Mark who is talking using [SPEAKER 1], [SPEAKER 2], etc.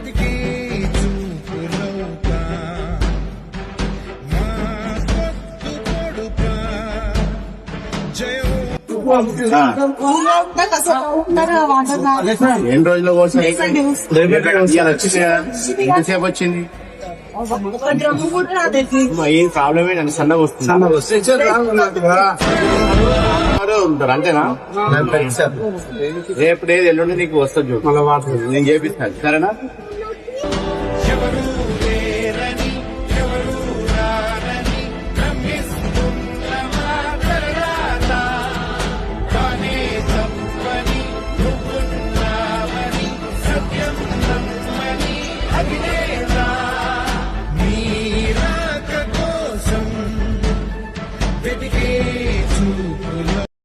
[SPEAKER 1] వెతికి చూపులవుతా మా పొత్తు పొడుపా జయం
[SPEAKER 2] ఎన్ని రోజుల కోసం ఎంతసేపు వచ్చింది? ఏం ప్రాబ్లం ఏంటంటే సన్నగా వస్తుంది అంతేనా? రేపు లేదు ఎల్లుండి నీకు వస్తుంది, నేను చేపిస్తాను సరేనా?